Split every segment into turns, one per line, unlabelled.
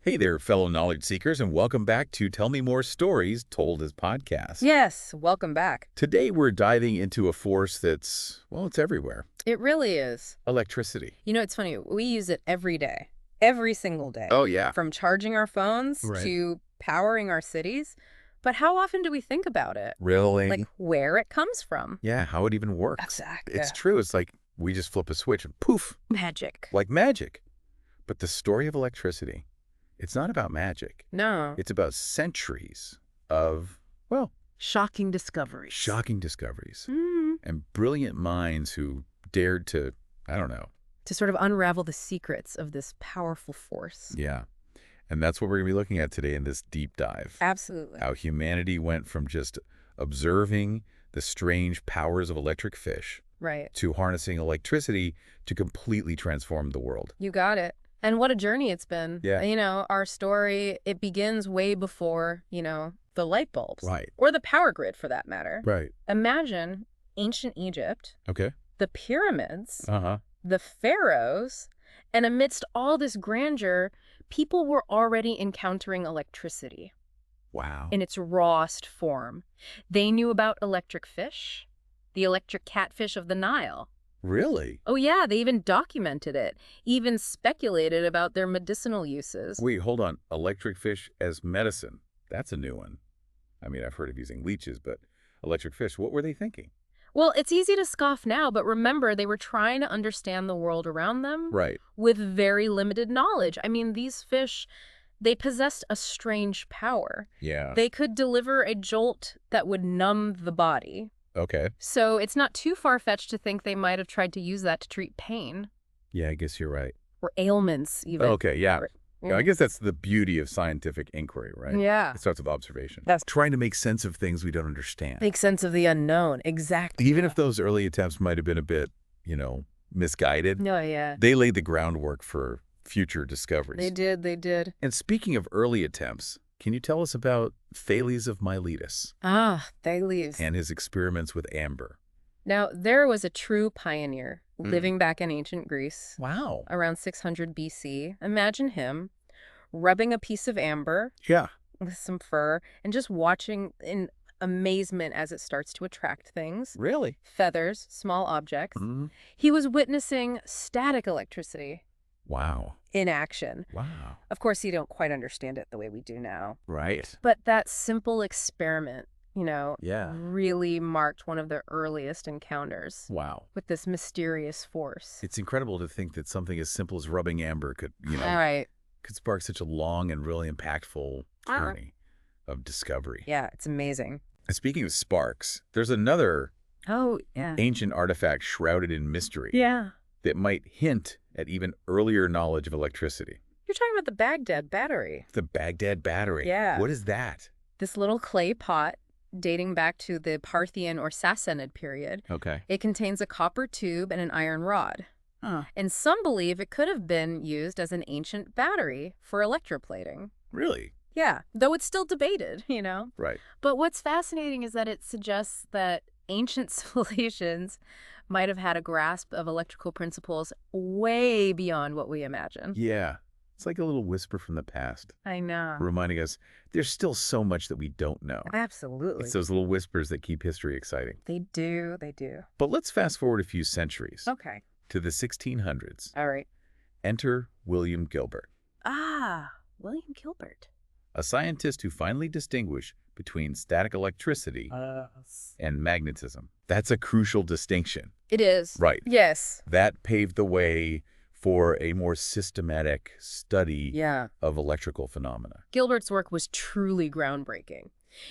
Hey there, fellow knowledge seekers, and welcome back to Tell Me More Stories Told as Podcast.
Yes, welcome back.
Today we're diving into a force that's, well, it's everywhere.
It really is.
Electricity.
You know, it's funny. We use it every day, every single day.
Oh, yeah.
From charging our phones
Right.
to powering our cities. But how often do we think about it?
Really?
Like where it comes from?
Yeah, how it even works.
Exactly.
It's true. It's like we just flip a switch and poof,
Magic.
like magic. But the story of electricity, it's not about magic.
No.
It's about centuries of, well,
Shocking discoveries.
shocking discoveries
Mm.
and brilliant minds who dared to, I don't know.
To sort of unravel the secrets of this powerful force.
Yeah. And that's what we're going to be looking at today in this deep dive.
Absolutely.
How humanity went from just observing the strange powers of electric fish
Right.
to harnessing electricity to completely transform the world.
You got it. And what a journey it's been.
Yeah.
You know, our story, it begins way before, the light bulbs.
Right.
Or the power grid, for that matter.
Right.
Imagine ancient Egypt,
Okay.
the pyramids,
Uh-huh.
the pharaohs, and amidst all this grandeur, people were already encountering electricity
Wow.
in its rawest form. They knew about electric fish, the electric catfish of the Nile.
Really?
Oh yeah, they even documented it, even speculated about their medicinal uses.
Wait, hold on. Electric fish as medicine. That's a new one. I mean, I've heard of using leeches, but electric fish, what were they thinking?
Well, it's easy to scoff now, but remember, they were trying to understand the world around them
Right.
with very limited knowledge. I mean, these fish, they possessed a strange power.
Yeah.
They could deliver a jolt that would numb the body.
Okay.
So it's not too far-fetched to think they might have tried to use that to treat pain
Yeah, I guess you're right.
or ailments even.
Okay, yeah.
Or-
Yeah, I guess that's the beauty of scientific inquiry, right?
Yeah.
It starts with observation.
That's-
trying to make sense of things we don't understand.
Make sense of the unknown. Exactly.
Even if those early attempts might have been a bit, misguided,
No, yeah.
they laid the groundwork for future discoveries.
They did.
And speaking of early attempts, can you tell us about Thales of Miletus
Ah, Thales.
and his experiments with amber?
Now, there was a true pioneer
Mm.
living back in ancient Greece
Wow.
around 600 BC. Imagine him rubbing a piece of amber
Yeah.
with some fur and just watching in amazement as it starts to attract things.
Really?
Feathers, small objects.
Mm.
He was witnessing static electricity
Wow.
in action.
Wow.
Of course, you don't quite understand it the way we do now.
Right.
But that simple experiment,
Yeah.
really marked one of the earliest encounters
Wow.
with this mysterious force.
It's incredible to think that something as simple as rubbing amber could,
All right.
could spark such a long and really impactful journey of discovery.
Yeah, it's amazing.
And speaking of sparks, there's another
Oh, yeah.
ancient artifact shrouded in mystery
Yeah.
that might hint at even earlier knowledge of electricity.
You're talking about the Baghdad battery.
The Baghdad battery.
Yeah.
What is that?
This little clay pot dating back to the Parthian or Sassanid period.
Okay.
It contains a copper tube and an iron rod.
Huh.
And some believe it could have been used as an ancient battery for electroplating.
Really?
Yeah, though it's still debated,
Right.
But what's fascinating is that it suggests that ancient civilizations might have had a grasp of electrical principles way beyond what we imagine.
Yeah. It's like a little whisper from the past,
I know.
reminding us there's still so much that we don't know.
Absolutely.
It's those little whispers that keep history exciting.
They do.
But let's fast forward a few centuries
Okay.
to the 1600s.
All right.
Enter William Gilbert,
Ah, William Gilbert.
a scientist who finally distinguished between static electricity and magnetism. That's a crucial distinction.
It is.
Right.
Yes.
That paved the way for a more systematic study
Yeah.
of electrical phenomena.
Gilbert's work was truly groundbreaking.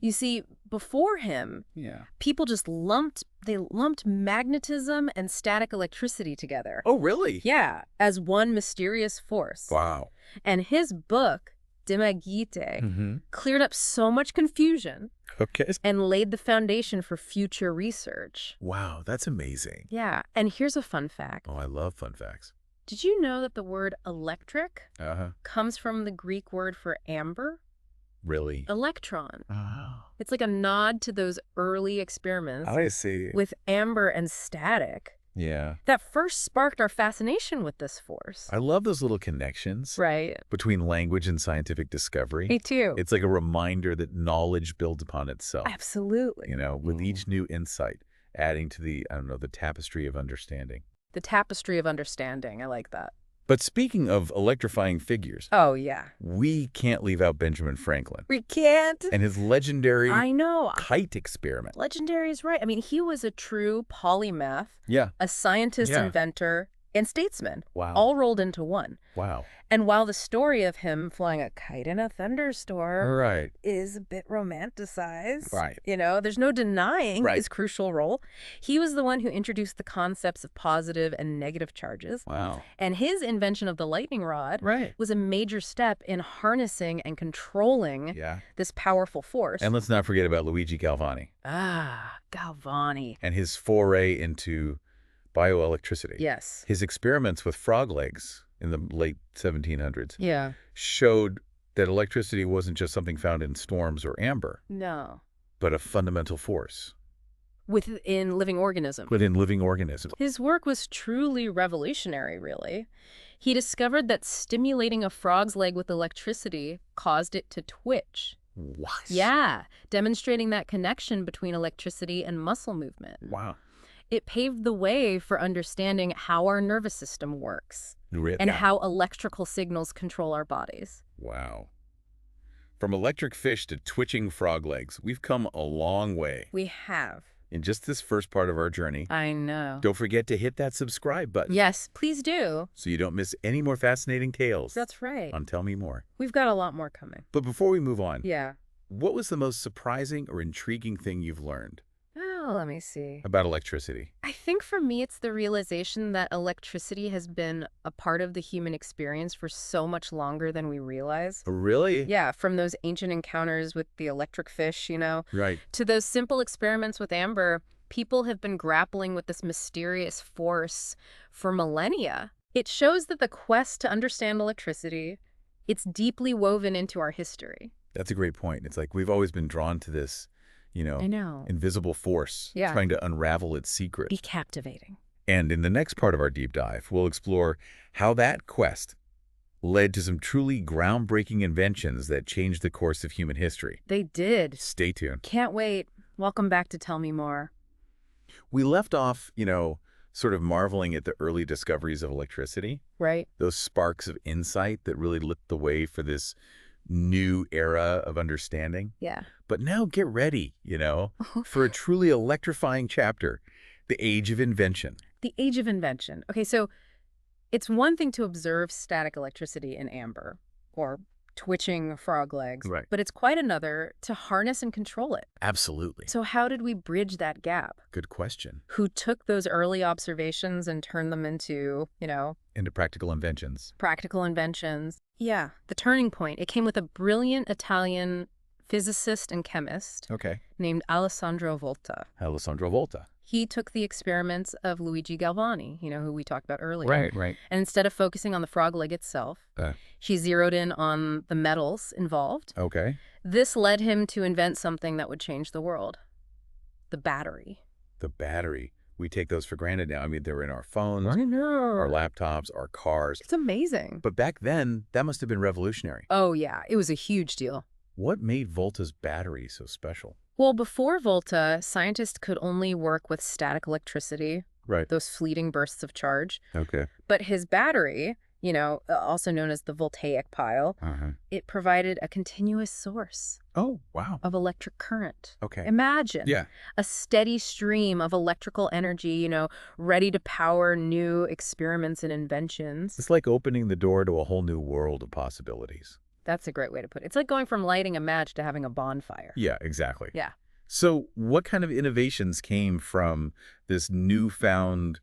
You see, before him,
Yeah.
people just lumped magnetism and static electricity together.
Oh, really?
Yeah, as one mysterious force.
Wow.
And his book, De Magite,
Mm-hmm.
cleared up so much confusion
Okay.
and laid the foundation for future research.
Wow, that's amazing.
Yeah, and here's a fun fact.
Oh, I love fun facts.
Did you know that the word electric
Uh-huh.
comes from the Greek word for amber?
Really?
Electron.
Oh.
It's like a nod to those early experiments
I see.
with amber and static.
Yeah.
that first sparked our fascination with this force.
I love those little connections
Right.
between language and scientific discovery.
Me too.
It's like a reminder that knowledge builds upon itself,
Absolutely.
with each new insight adding to the, I don't know, the tapestry of understanding.
The tapestry of understanding. I like that.
But speaking of electrifying figures,
Oh, yeah.
we can't leave out Benjamin Franklin
We can't.
and his legendary
I know.
kite experiment.
Legendary is right. I mean, he was a true polymath,
Yeah.
a scientist,
Yeah.
inventor, and statesman,
Wow.
all rolled into one.
Wow.
And while the story of him flying a kite in a thunderstorm
Right.
is a bit romanticized,
Right.
there's no denying
Right.
his crucial role. He was the one who introduced the concepts of positive and negative charges.
Wow.
And his invention of the lightning rod
Right.
was a major step in harnessing and controlling
Yeah.
this powerful force.
And let's not forget about Luigi Galvani
Galvani.
and his foray into bioelectricity.
Yes.
His experiments with frog legs in the late 1700s
Yeah.
showed that electricity wasn't just something found in storms or amber,
No.
but a fundamental force
Within living organisms.
within living organisms.
His work was truly revolutionary, really. He discovered that stimulating a frog's leg with electricity caused it to twitch.
What?
Yeah, demonstrating that connection between electricity and muscle movement.
Wow.
It paved the way for understanding how our nervous system works and how electrical signals control our bodies.
Wow. From electric fish to twitching frog legs, we've come a long way
We have.
in just this first part of our journey.
I know.
Don't forget to hit that subscribe button
Yes, please do.
so you don't miss any more fascinating tales
That's right.
on Tell Me More.
We've got a lot more coming.
But before we move on,
Yeah.
what was the most surprising or intriguing thing you've learned
Oh, let me see.
about electricity?
I think for me, it's the realization that electricity has been a part of the human experience for so much longer than we realize.
Really?
Yeah, from those ancient encounters with the electric fish,
Right.
to those simple experiments with amber, people have been grappling with this mysterious force for millennia. It shows that the quest to understand electricity, it's deeply woven into our history.
That's a great point. It's like we've always been drawn to this,
I know.
invisible force,
Yeah.
trying to unravel its secret.
Be captivating.
And in the next part of our deep dive, we'll explore how that quest led to some truly groundbreaking inventions that changed the course of human history.
They did.
Stay tuned.
Can't wait. Welcome back to Tell Me More.
We left off, sort of marveling at the early discoveries of electricity,
Right?
those sparks of insight that really lit the way for this new era of understanding.
Yeah.
But now get ready, for a truly electrifying chapter, the age of invention.
The age of invention. Okay, so it's one thing to observe static electricity in amber or twitching frog legs,
Right.
but it's quite another to harness and control it.
Absolutely.
So how did we bridge that gap?
Good question.
Who took those early observations and turned them into,
Into practical inventions.
practical inventions? Yeah, the turning point. It came with a brilliant Italian physicist and chemist
Okay.
named Alessandro Volta.
Alessandro Volta.
He took the experiments of Luigi Galvani, who we talked about earlier.
Right.
And instead of focusing on the frog leg itself, he zeroed in on the metals involved.
Okay.
This led him to invent something that would change the world. The battery.
The battery. We take those for granted now. I mean, they're in our phones,
I know.
our laptops, our cars.
It's amazing.
But back then, that must have been revolutionary.
Oh, yeah. It was a huge deal.
What made Volta's battery so special?
Well, before Volta, scientists could only work with static electricity,
Right.
those fleeting bursts of charge.
Okay.
But his battery, also known as the voltaic pile, it provided a continuous source
Oh, wow.
of electric current.
Okay.
Imagine
Yeah.
a steady stream of electrical energy, ready to power new experiments and inventions.
It's like opening the door to a whole new world of possibilities.
That's a great way to put it. It's like going from lighting a match to having a bonfire.
Yeah, exactly.
Yeah.
So what kind of innovations came from this newfound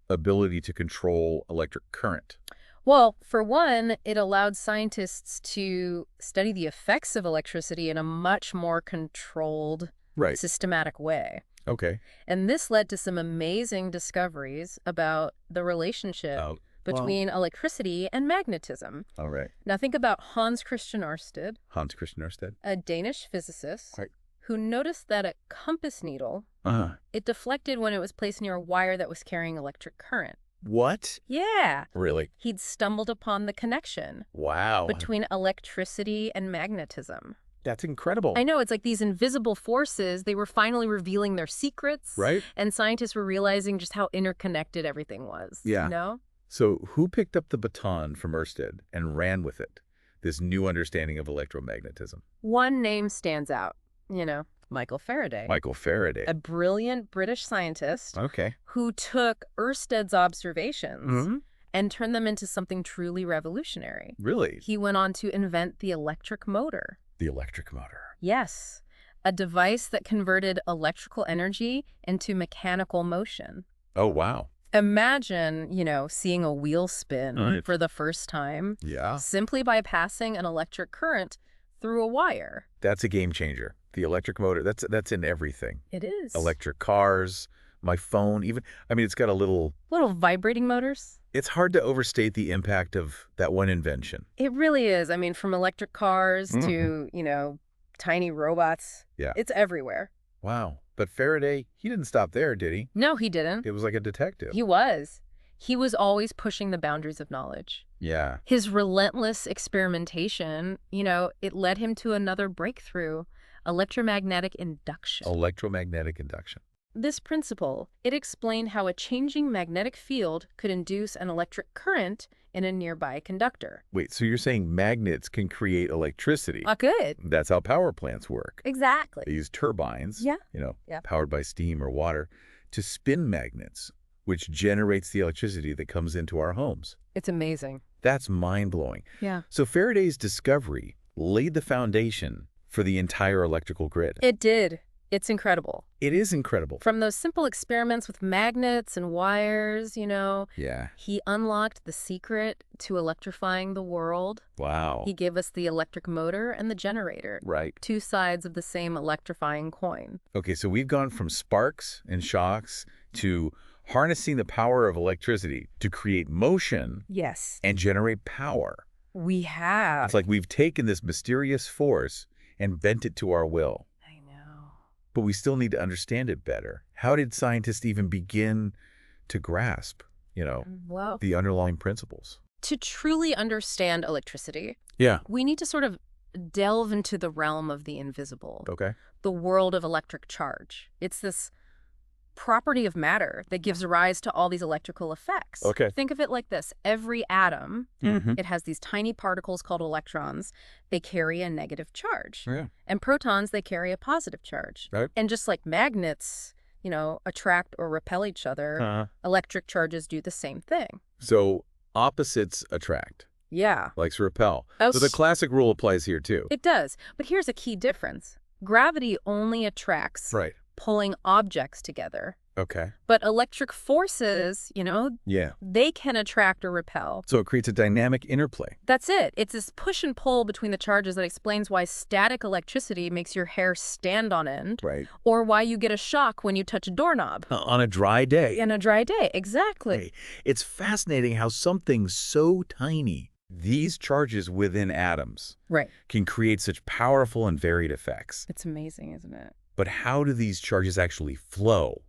ability to control electric current?
Well, for one, it allowed scientists to study the effects of electricity in a much more controlled,
Right.
systematic way.
Okay.
And this led to some amazing discoveries about the relationship between electricity and magnetism.
All right.
Now think about Hans Christian Ørsted,
Hans Christian Ørsted.
a Danish physicist
Right.
who noticed that a compass needle
Uh,
It deflected when it was placed near a wire that was carrying electric current.
what?
Yeah.
Really?
He'd stumbled upon the connection
Wow.
between electricity and magnetism.
That's incredible.
I know, it's like these invisible forces, they were finally revealing their secrets,
Right?
and scientists were realizing just how interconnected everything was.
Yeah.
You know?
So who picked up the baton from Ørsted and ran with it? This new understanding of electromagnetism.
One name stands out, Michael Faraday.
Michael Faraday.
A brilliant British scientist
Okay.
who took Ørsted's observations
Mm-hmm.
and turned them into something truly revolutionary.
Really?
He went on to invent the electric motor.
The electric motor.
Yes, a device that converted electrical energy into mechanical motion.
Oh, wow.
Imagine, seeing a wheel spin
Right.
for the first time
Yeah.
simply by passing an electric current through a wire.
That's a game changer. The electric motor, that's in everything.
It is.
Electric cars, my phone, even. I mean, it's got a little.
Little vibrating motors.
It's hard to overstate the impact of that one invention.
It really is. I mean, from electric cars to, tiny robots.
Yeah.
It's everywhere.
Wow. But Faraday, he didn't stop there, did he?
No, he didn't.
It was like a detective.
He was. He was always pushing the boundaries of knowledge.
Yeah.
His relentless experimentation, it led him to another breakthrough, electromagnetic induction.
Electromagnetic induction.
This principle, it explained how a changing magnetic field could induce an electric current in a nearby conductor.
Wait, so you're saying magnets can create electricity?
Good.
That's how power plants work.
Exactly.
They use turbines,
Yeah. Yeah.
powered by steam or water, to spin magnets, which generates the electricity that comes into our homes.
It's amazing.
That's mind-blowing.
Yeah.
So Faraday's discovery laid the foundation for the entire electrical grid.
It did. It's incredible.
It is incredible.
From those simple experiments with magnets and wires,
Yeah.
he unlocked the secret to electrifying the world.
Wow.
He gave us the electric motor and the generator.
Right.
Two sides of the same electrifying coin.
Okay, so we've gone from sparks and shocks to harnessing the power of electricity to create motion
Yes.
and generate power.
We have.
It's like we've taken this mysterious force and bent it to our will.
I know.
But we still need to understand it better. How did scientists even begin to grasp,
Well,
the underlying principles?
to truly understand electricity,
Yeah.
we need to sort of delve into the realm of the invisible,
Okay.
the world of electric charge. It's this property of matter that gives rise to all these electrical effects.
Okay.
Think of it like this. Every atom,
Mm-hmm.
it has these tiny particles called electrons. They carry a negative charge.
Yeah.
And protons, they carry a positive charge.
Right.
And just like magnets, attract or repel each other, electric charges do the same thing.
So opposites attract,
Yeah.
likes repel.
Oh,
So the classic rule applies here too.
It does. But here's a key difference. Gravity only attracts
Right.
pulling objects together.
Okay.
But electric forces,
Yeah.
they can attract or repel.
So it creates a dynamic interplay.
That's it. It's this push and pull between the charges that explains why static electricity makes your hair stand on end,
Right.
or why you get a shock when you touch a doorknob.
On a dry day.
In a dry day. Exactly.
Hey, it's fascinating how something so tiny, these charges within atoms,
Right.
can create such powerful and varied effects.
It's amazing, isn't it?
But how do these charges actually flow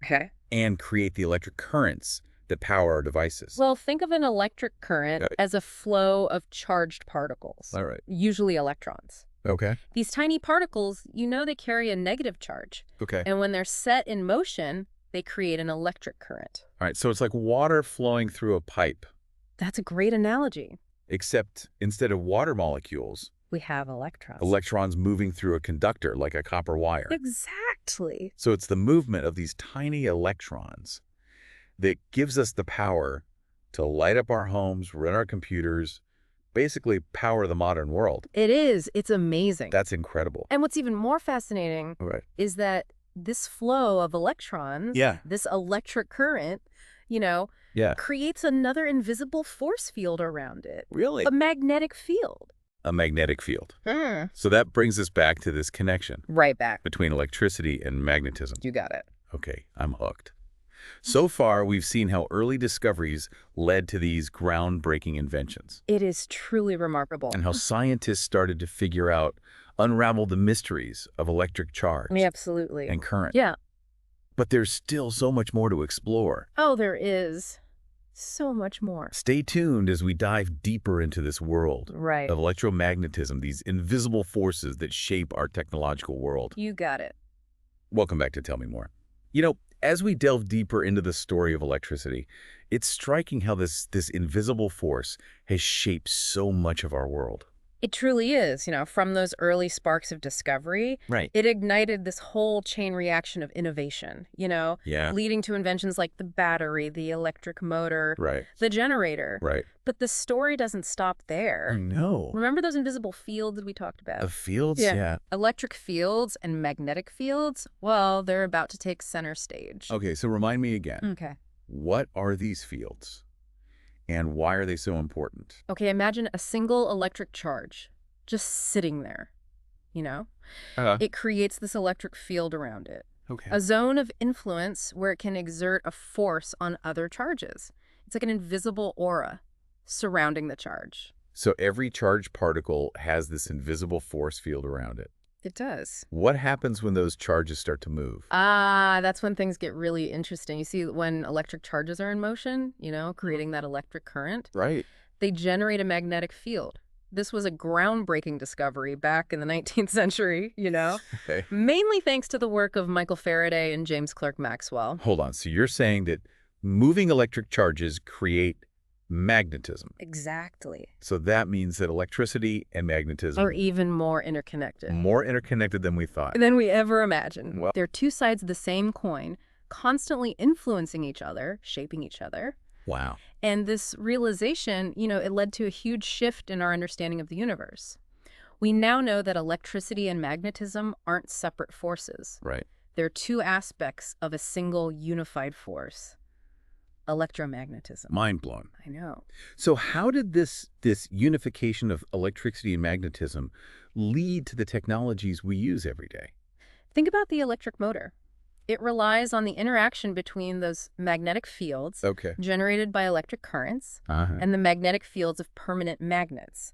Okay.
and create the electric currents that power our devices?
Well, think of an electric current as a flow of charged particles,
All right.
usually electrons.
Okay.
These tiny particles, they carry a negative charge.
Okay.
And when they're set in motion, they create an electric current.
All right. So it's like water flowing through a pipe,
That's a great analogy.
except instead of water molecules,
We have electrons.
electrons moving through a conductor like a copper wire.
Exactly.
So it's the movement of these tiny electrons that gives us the power to light up our homes, run our computers, basically power the modern world.
It is. It's amazing.
That's incredible.
And what's even more fascinating
All right.
is that this flow of electrons,
Yeah.
this electric current,
Yeah.
creates another invisible force field around it.
Really?
A magnetic field.
A magnetic field. So that brings us back to this connection
Right back.
between electricity and magnetism.
You got it.
Okay, I'm hooked. So far, we've seen how early discoveries led to these groundbreaking inventions
It is truly remarkable.
and how scientists started to unravel the mysteries of electric charge
Yeah, absolutely.
and current.
Yeah.
But there's still so much more to explore.
Oh, there is so much more.
Stay tuned as we dive deeper into this world
Right.
of electromagnetism, these invisible forces that shape our technological world.
You got it.
Welcome back to Tell Me More. As we delve deeper into the story of electricity, it's striking how this invisible force has shaped so much of our world.
It truly is, from those early sparks of discovery,
Right.
it ignited this whole chain reaction of innovation,
Yeah.
leading to inventions like the battery, the electric motor,
Right.
the generator.
Right.
But the story doesn't stop
I
there.
know.
Remember those invisible fields we talked about?
The fields?
Yeah.
Yeah.
Electric fields and magnetic fields, well, they're about to take center stage.
Okay, so remind me again.
Okay.
What are these fields? And why are they so important?
Okay, imagine a single electric charge just sitting there, you know? It creates this electric field around it.
Okay.
A zone of influence where it can exert a force on other charges. It's like an invisible aura surrounding the charge.
So every charged particle has this invisible force field around it.
It does.
What happens when those charges start to move?
That's when things get really interesting. You see, when electric charges are in motion, creating that electric current,
Right.
they generate a magnetic field. This was a groundbreaking discovery back in the 19th century,
Okay.
mainly thanks to the work of Michael Faraday and James Clerk Maxwell.
Hold on. So you're saying that moving electric charges create magnetism.
Exactly.
So that means that electricity and magnetism
Or even more interconnected
more interconnected than we thought.
than we ever imagined.
Well-
They're two sides of the same coin, constantly influencing each other, shaping each other.
Wow.
And this realization, it led to a huge shift in our understanding of the universe. We now know that electricity and magnetism aren't separate forces.
Right.
They're two aspects of a single unified force. Electromagnetism.
Mind blown.
I know.
So how did this unification of electricity and magnetism lead to the technologies we use every day?
Think about the electric motor. It relies on the interaction between those magnetic fields
Okay.
generated by electric currents
Uh-huh.
and the magnetic fields of permanent magnets.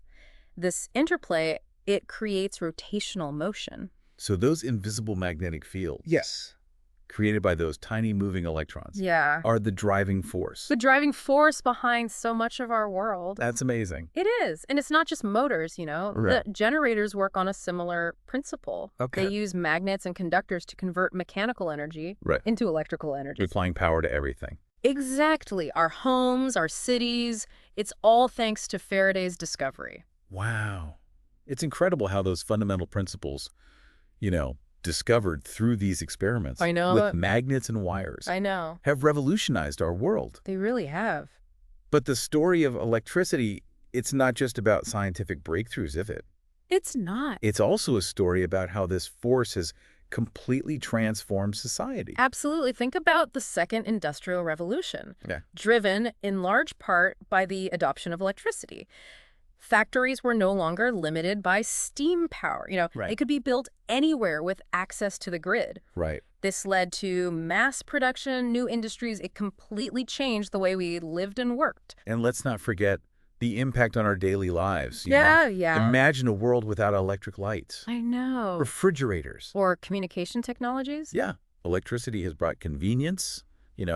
This interplay, it creates rotational motion.
So those invisible magnetic fields created by those tiny moving electrons
Yeah.
are the driving force.
The driving force behind so much of our world.
That's amazing.
It is. And it's not just motors,
Right.
The generators work on a similar principle.
Okay.
They use magnets and conductors to convert mechanical energy
Right.
into electrical energy.
Applying power to everything.
Exactly. Our homes, our cities, it's all thanks to Faraday's discovery.
Wow. It's incredible how those fundamental principles, discovered through these experiments
I know.
with magnets and wires
I know.
have revolutionized our world.
They really have.
But the story of electricity, it's not just about scientific breakthroughs, is it?
It's not.
It's also a story about how this force has completely transformed society.
Absolutely. Think about the Second Industrial Revolution,
Yeah.
driven in large part by the adoption of electricity. Factories were no longer limited by steam power.
Right.
They could be built anywhere with access to the grid.
Right.
This led to mass production, new industries. It completely changed the way we lived and worked.
And let's not forget the impact on our daily lives. you
Yeah,
know?
yeah.
Imagine a world without electric lights,
I know.
refrigerators.
Or communication technologies.
Yeah. Electricity has brought convenience,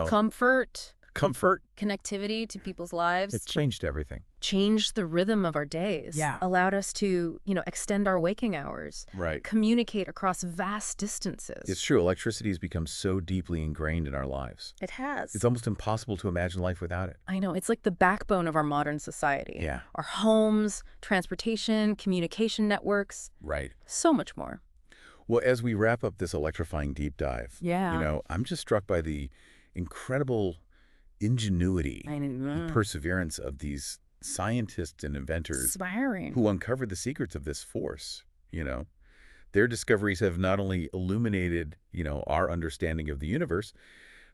Comfort,
comfort.
connectivity to people's lives.
It's changed everything.
Changed the rhythm of our days.
Yeah.
Allowed us to, extend our waking hours.
Right.
Communicate across vast distances.
It's true. Electricity has become so deeply ingrained in our lives.
It has.
It's almost impossible to imagine life without it.
I know. It's like the backbone of our modern society.
Yeah.
Our homes, transportation, communication networks,
Right.
so much more.
Well, as we wrap up this electrifying deep dive,
Yeah.
I'm just struck by the incredible ingenuity
I
and
know.
perseverance of these scientists and inventors
Inspiring.
who uncovered the secrets of this force. Their discoveries have not only illuminated, our understanding of the universe,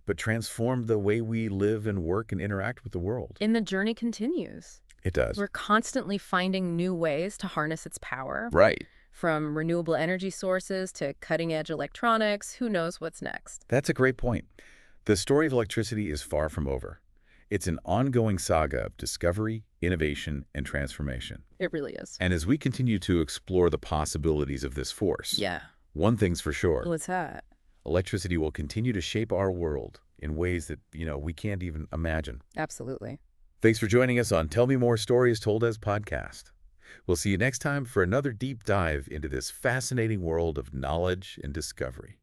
but transformed the way we live and work and interact with the world.
And the journey continues.
It does.
We're constantly finding new ways to harness its power.
Right.
From renewable energy sources to cutting-edge electronics, who knows what's next?
That's a great point. The story of electricity is far from over. It's an ongoing saga of discovery, innovation, and transformation.
It really is.
And as we continue to explore the possibilities of this force,
Yeah.
one thing's for sure,
What's that?
electricity will continue to shape our world in ways that, we can't even imagine.
Absolutely.
Thanks for joining us on Tell Me More Stories Told as podcast. We'll see you next time for another deep dive into this fascinating world of knowledge and discovery.